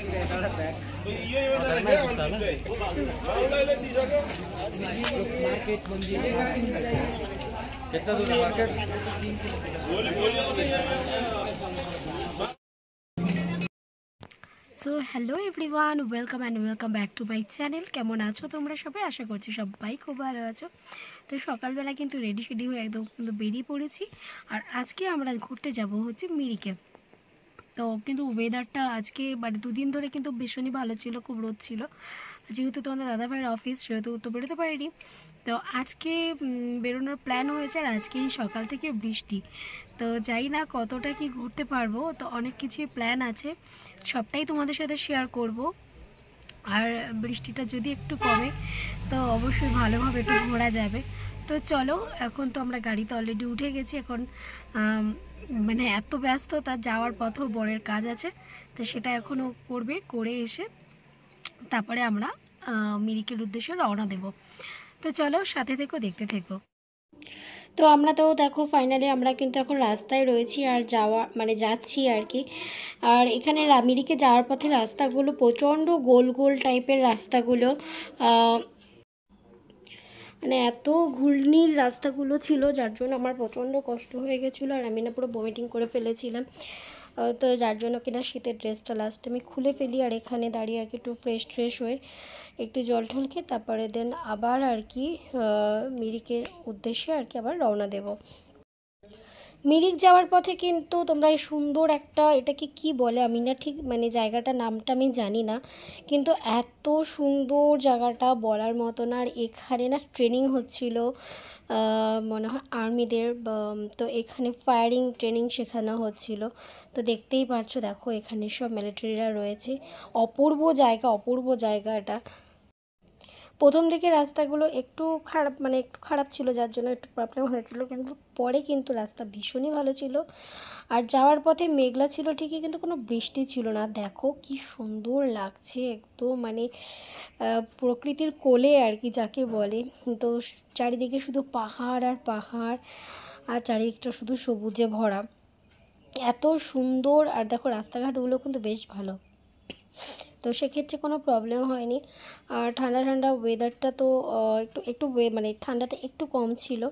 So hello everyone, welcome back to my channel. কেমন আছো তোমরা সবাই? আশা করছি সবাই খুব ভালো আছো। তো সকালবেলা কিন্তু রেডি হয়ে একদম কিন্তু বেরিয়ে পড়েছি। আর আজকে আমরা ঘুরতে যাব হচ্ছে মিরিকে। তো কিন্তু ওয়েদারটা আজকে মানে দুদিন ধরে কিন্তু ভীষণই ভালো ছিল, খুব রোদ ছিল। যেহেতু তোমাদের দাদাভাইয়ের অফিস, সেহেতু তো বেরোতে পারিনি। তো আজকে বেরোনোর প্ল্যান হয়েছে, আর আজকেই সকাল থেকে বৃষ্টি। তো যাই না কতটা কি ঘুরতে পারবো, তো অনেক কিছুই প্ল্যান আছে, সবটাই তোমাদের সাথে শেয়ার করব। আর বৃষ্টিটা যদি একটু কমে তো অবশ্যই ভালোভাবে একটু ঘোরা যাবে। তো চলো, এখন তো আমরা গাড়িতে অলরেডি উঠে গেছি। এখন মানে এত ব্যস্ত, তার যাওয়ার পথেও বরের কাজ আছে, তো সেটা এখনও করবে, করে এসে তারপরে আমরা মিরিকের উদ্দেশ্যে রওনা দেব। তো চলো সাথে থেকো, দেখতে থেকো। তো আমরা তো দেখো ফাইনালি আমরা কিন্তু এখন রাস্তায় রয়েছি, আর যাচ্ছি আর কি। আর এখানে মিরিকে যাওয়ার পথে রাস্তাগুলো প্রচণ্ড গোল গোল টাইপের রাস্তাগুলো, মানে এত ঘূর্ণির রাস্তাগুলো ছিল, যার জন্য আমার প্রচণ্ড কষ্ট হয়ে গেছিলো। আর আমি না পুরো বমিটিং করে ফেলেছিলাম। তো যার জন্য কিনা শীতের ড্রেসটা লাস্টে আমি খুলে ফেলি, আর এখানে দাঁড়িয়ে আর কি একটু ফ্রেশ হয়ে একটু জল টল খেয়ে তারপরে দেন আবার আর কি মিরিকের উদ্দেশ্যে আর কি আবার রওনা দেব। মিরিক যাওয়ার পথে কিন্তু তোমরা এই সুন্দর একটা, এটাকে কি বলে আমি না ঠিক মানে জায়গাটার নামটা আমি জানি না, কিন্তু এত সুন্দর জায়গাটা বলার মতো না। আর এখানে না ট্রেনিং হচ্ছিল, মনে হয় আর্মিদের, তো এখানে ফায়ারিং ট্রেনিং শেখানো হচ্ছিল। তো দেখতেই পারছো, দেখো এখানে সব মিলিটারিরা রয়েছে। অপূর্ব জায়গা এটা। প্রথম দিকে রাস্তাগুলো একটু খারাপ ছিল, যার জন্য একটু প্রবলেম হয়েছিল, কিন্তু পরে কিন্তু রাস্তা ভীষণই ভালো ছিল। আর যাওয়ার পথে মেঘলা ছিল ঠিকই, কিন্তু কোনো বৃষ্টি ছিল না। দেখো কি সুন্দর লাগছে, একদম মানে প্রকৃতির কোলে আর কি যাকে বলে। তো চারিদিকে শুধু পাহাড় আর পাহাড়, আর চারিদিকটা শুধু সবুজে ভরা, এত সুন্দর। আর দেখো রাস্তাঘাটগুলো কিন্তু বেশ ভালো, তো সেক্ষেত্রে কোনো প্রবলেম হয়নি। আর ঠান্ডা ওয়েদারটা তো একটু মানে ঠান্ডাটা একটু কম ছিল,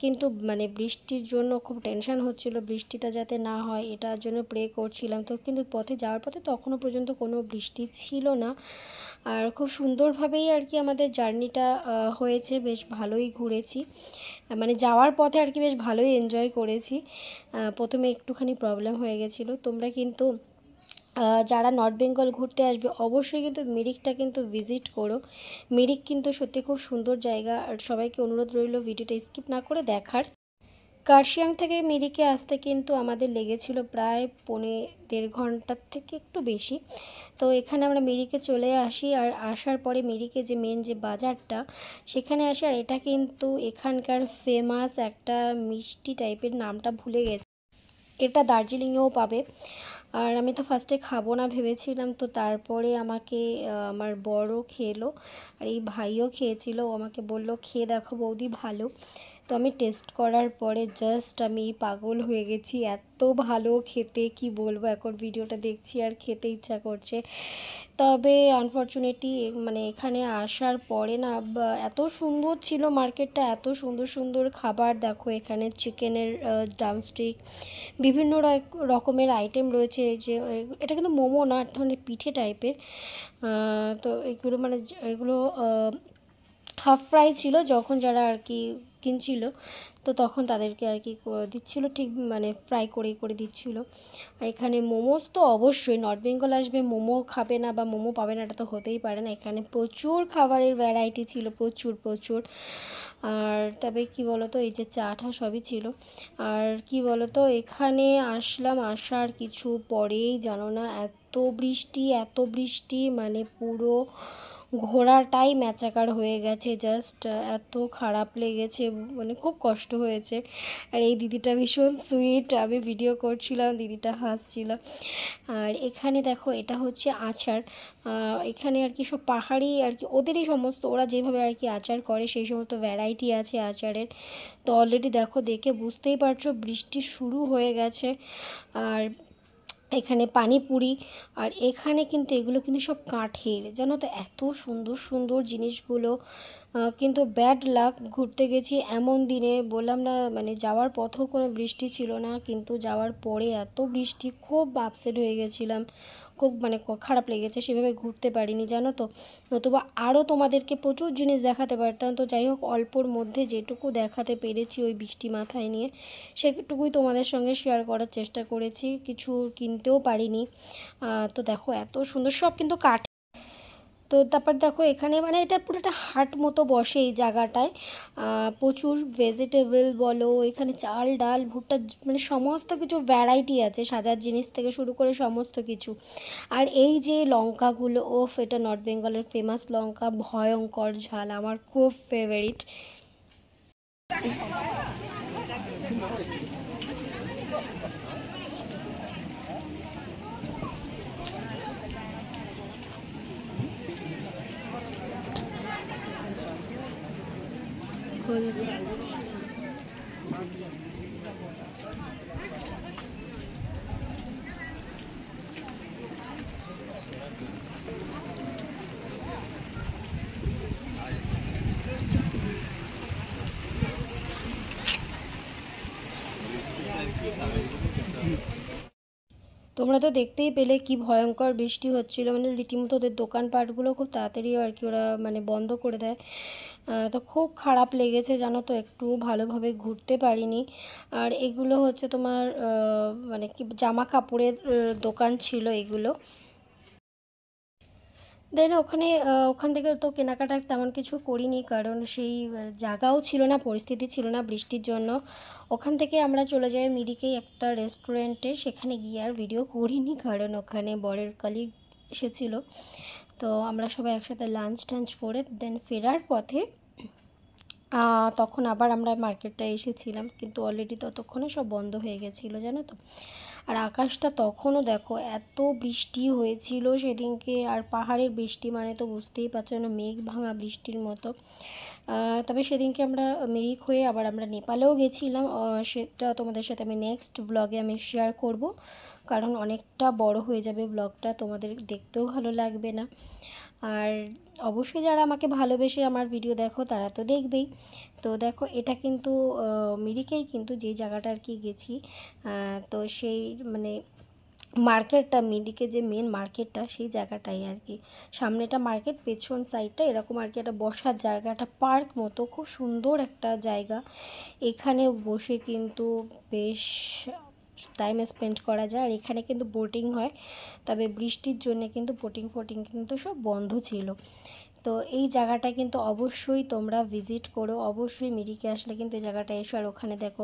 কিন্তু মানে বৃষ্টির জন্য খুব টেনশান হচ্ছিল, বৃষ্টিটা যাতে না হয় এটার জন্য প্রে করছিলাম। তো কিন্তু যাওয়ার পথে তখনও পর্যন্ত কোনো বৃষ্টি ছিল না। আর খুব সুন্দরভাবেই আর কি আমাদের জার্নিটা হয়েছে, বেশ ভালোই ঘুরেছি, মানে যাওয়ার পথে আর কি বেশ ভালোই এনজয় করেছি। প্রথমে একটুখানি প্রবলেম হয়ে গেছিলো। তোমরা কিন্তু যারা নর্থ বেঙ্গল ঘুরতে আসবে অবশ্যই কিন্তু মিরিকটা কিন্তু ভিজিট করো। মিরিক কিন্তু সত্যি খুব সুন্দর জায়গা, আর সবাইকে অনুরোধ রইল ভিডিওটা স্কিপ না করে দেখার। কার্শিয়াং থেকে মিরিকে আসতে কিন্তু আমাদের লেগেছিল প্রায় 1.5 ঘন্টার থেকে একটু বেশি। তো এখানে আমরা মিরিকে চলে আসি, আর আসার পরে মিরিকে যে মেন যে বাজারটা সেখানে আসি। আর এটা কিন্তু এখানকার ফেমাস একটা মিষ্টি টাইপের, নামটা ভুলে গেছি, এটা দার্জিলিংয়েও পাবে। আর আমি তো ফার্স্টে খাবো না ভেবেছিলাম, তো তারপরে আমাকে আমার বড়ও খেলো, আর এই ভাইও খেয়েছিল। ও আমাকে বলল খেয়ে দেখো বৌদি ভালো। তো আমি টেস্ট করার পরে জাস্ট আমি পাগল হয়ে গেছি, এত ভালো খেতে কি বলবো। এখন ভিডিওটা দেখছি আর খেতে ইচ্ছা করছে। তবে আনফর্চুনেটলি মানে এখানে আসার পরে না এত সুন্দর ছিল মার্কেটটা, এত সুন্দর খাবার। দেখো এখানে চিকেনের ড্রামস্টিক, বিভিন্ন রকমের আইটেম রয়েছে। যে এটা কিন্তু মোমো না, একটা মানে পিঠে টাইপের। তো এগুলো মানে এগুলো হাফ ফ্রাই ছিল, যখন যারা আর কি কিনছিল তো তখন তাদেরকে আর কি দিচ্ছিল, ঠিক মানে ফ্রাই করে দিচ্ছিল। এখানে মোমোস তো অবশ্যই, নর্থ বেঙ্গল আসবে মোমো খাবে না বা মোমো পাবে না এটা তো হতেই পারে না। এখানে প্রচুর খাবারের ভ্যারাইটি ছিল, প্রচুর। আর তবে কি বলতো, এই যে চা টা সবই ছিল। আর কি বলতো, এখানে আসার কিছু পরেই জানো না এত বৃষ্টি মানে পুরো ঘোরাটাই ম্যাচাকার হয়ে গেছে। জাস্ট এত খারাপ লেগেছে, মানে খুব কষ্ট হয়েছে। আর এই দিদিটা ভীষণ সুইট, আমি ভিডিও করছিলাম, দিদিটা হাসছিল। আর এখানে দেখো এটা হচ্ছে আচার। এখানে আর কি সব পাহাড়ি আর কি, ওদেরই সমস্ত, ওরা যেভাবে আর কি আচার করে সেই সমস্ত ভ্যারাইটি আছে আচারের। তো অলরেডি দেখে বুঝতেই পারছো বৃষ্টি শুরু হয়ে গেছে। আর এখানে পানিপুরি। আর এখানে কিন্তু এগুলো কিন্তু সব কাঠের, জানো তো, এত সুন্দর সুন্দর জিনিসগুলো। কিন্তু ব্যাড লাক, ঘুরতে গেছি এমন দিনে, বললাম না, মানে যাওয়ার পথেও কোনো বৃষ্টি ছিল না, কিন্তু যাওয়ার পরে এত বৃষ্টি, খুব আপসেট হয়ে গেছিলাম, খুব মানে খারাপ লেগেছে, সেভাবে ঘুরতে পারিনি, জানো তো। নতুবা আরও তোমাদেরকে প্রচুর জিনিস দেখাতে পারতাম। তো যাই হোক, অল্পর মধ্যে যেটুকু দেখাতে পেরেছি ওই বৃষ্টি মাথায় নিয়ে, সেটুকুই তোমাদের সঙ্গে শেয়ার করার চেষ্টা করেছি। কিছু কিনতেও পারিনি। তো দেখো এত সুন্দর, সব কিন্তু কাঠ। তো তারপর দেখো এখানে মানে এটা পুরো একটা হাট মতো বসে এই জায়গাটায়। প্রচুর ভেজিটেবল বলো, এখানে চাল ডাল ভুট্টা, মানে সমস্ত কিছু ভ্যারাইটি আছে, সাজার জিনিস থেকে শুরু করে সমস্ত কিছু। আর এই যে লঙ্কাগুলো, ওফ, এটা নর্থ বেঙ্গলের ফেমাস লঙ্কা, ভয়ঙ্কর ঝাল, আমার খুব ফেভারিট। তোমরা তো দেখতেই পেলে কি ভয়ঙ্কর বৃষ্টি হচ্ছিল, মানে রীতিমতো ওদের দোকানপাটগুলো খুব তাড়াতাড়ি আর কি ওরা মানে বন্ধ করে দেয়। তো খুব খারাপ লেগেছে, জানো তো, একটু ভালোভাবে ঘুরতে পারিনি। আর এগুলো হচ্ছে তোমার মানে কি জামা কাপড়ের দোকান ছিল এগুলো। দেন ওখানে ওখান থেকে তো কেনাকাটা তেমন কিছু করিনি, কারণ সেই জায়গাও ছিল না, পরিস্থিতি ছিল না বৃষ্টির জন্য। ওখান থেকে আমরা চলে যাই মিরিকেই একটা রেস্টুরেন্টে, সেখানে গিয়ে আর ভিডিও করিনি, কারণ ওখানে বরের কলিগ এসেছিলো। তো আমরা সবাই একসাথে লাঞ্চ টাঞ্চ করে দেন ফেরার পথে তখন আবার আমরা মার্কেটটা এসেছিলাম, কিন্তু অলরেডি ততক্ষণে সব বন্ধ হয়ে গেছিলো, জানো তো। আর আকাশটা তখনও দেখো এত বৃষ্টি হয়েছিল সেদিনকে, আর পাহাড়ের বৃষ্টি মানে তো বুঝতেই পারছো না, মেঘ ভাঙা বৃষ্টির মতো। তবে সেদিনকে আমরা মিরিক হয়ে আবার আমরা নেপালেও গেছিলাম, সেটা তোমাদের সাথে আমি নেক্সট ব্লগে আমি শেয়ার করব, কারণ অনেকটা বড় হয়ে যাবে ব্লগটা, তোমাদের দেখতেও ভালো লাগবে না। আর অবশ্যই যারা আমাকে ভালোবেসে আমার ভিডিও দেখো তারা তো দেখবেই। তো দেখো এটা কিন্তু মিরিকেই কিন্তু যেই জায়গাটা আর কি গেছি, তো সেই মানে মার্কেটটা, মিরিকে যে মেন মার্কেটটা সেই জায়গাটাই আর কি, সামনেটা মার্কেট, পেছন সাইডটা এরকম আর কি, একটা বসার জায়গা, একটা পার্ক মতো, খুব সুন্দর একটা জায়গা। এখানে বসে কিন্তু বেশ টাইম স্পেন্ড করা যায়। আর এখানে কিন্তু বোটিং হয়, তবে বৃষ্টির জন্য কিন্তু বোটিং কিন্তু সব বন্ধ ছিল। তো এই জায়গাটা কিন্তু অবশ্যই তোমরা ভিজিট করো, অবশ্যই মিরিকে আসলে কিন্তু এই জায়গাটা এসো। আর ওখানে দেখো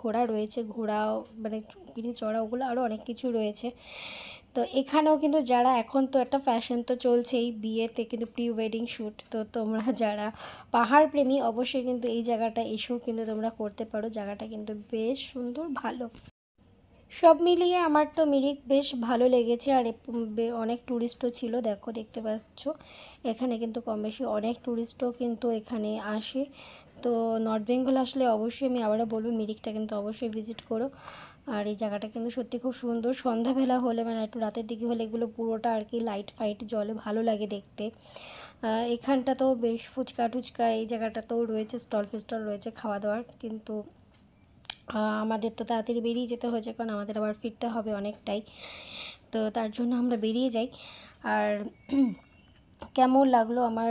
ঘোড়া রয়েছে, ঘোড়া মানে গিরি চড়া, ওগুলো আরও অনেক কিছু রয়েছে। তো এখানেও কিন্তু যারা, এখন তো একটা ফ্যাশন তো চলছেই বিয়েতে কিন্তু প্রি ওয়েডিং শ্যুট, তো তোমরা যারা পাহাড় প্রেমী অবশ্যই কিন্তু এই জায়গাটা এসেও কিন্তু তোমরা করতে পারো, জায়গাটা কিন্তু বেশ সুন্দর, ভালো। সব মিলিয়ে আমার তো মিরিক বেশ ভালো লেগেছে। আর অনেক ট্যুরিস্টও ছিল, দেখো দেখতে পাচ্ছ এখানে কিন্তু কম বেশি অনেক ট্যুরিস্টও কিন্তু এখানে আসে। তো নর্থ বেঙ্গল আসলে অবশ্যই আমি আবারও বলবো মিরিকটা কিন্তু অবশ্যই ভিজিট করো। আর এই জায়গাটা কিন্তু সত্যি খুব সুন্দর, সন্ধ্যাবেলা হলে মানে একটু রাতের দিকে হলে এগুলো পুরোটা আর কি লাইট ফাইট জলে ভালো লাগে দেখতে। এখানটা তো বেশ ফুচকা টুচকা, এই জায়গাটাতেও রয়েছে স্টল ফেস্টল রয়েছে খাওয়া দাওয়ার, কিন্তু আমাদের তো তাড়াতাড়ি বেরিয়ে যেতে হয়েছে, কারণ আমাদের আবার ফিরতে হবে অনেকটাই, তো তার জন্য আমরা বেরিয়ে যাই। আর কেমন লাগলো আমার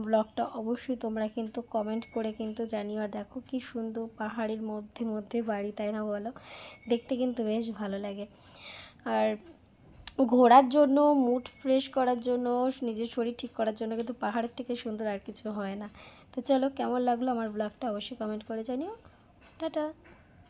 ব্লগটা অবশ্যই তোমরা কিন্তু কমেন্ট করে কিন্তু জানিও। আর দেখো কি সুন্দর পাহাড়ের মধ্যে মধ্যে বাড়ি, তাই না বলো, দেখতে কিন্তু বেশ ভালো লাগে। আর ঘোরার জন্য, মুড ফ্রেশ করার জন্য, নিজের শরীর ঠিক করার জন্য কিন্তু পাহাড়ের থেকে সুন্দর আর কিছু হয় না। তো চলো, কেমন লাগলো আমার ব্লগটা অবশ্যই কমেন্ট করে জানিও। টাটা।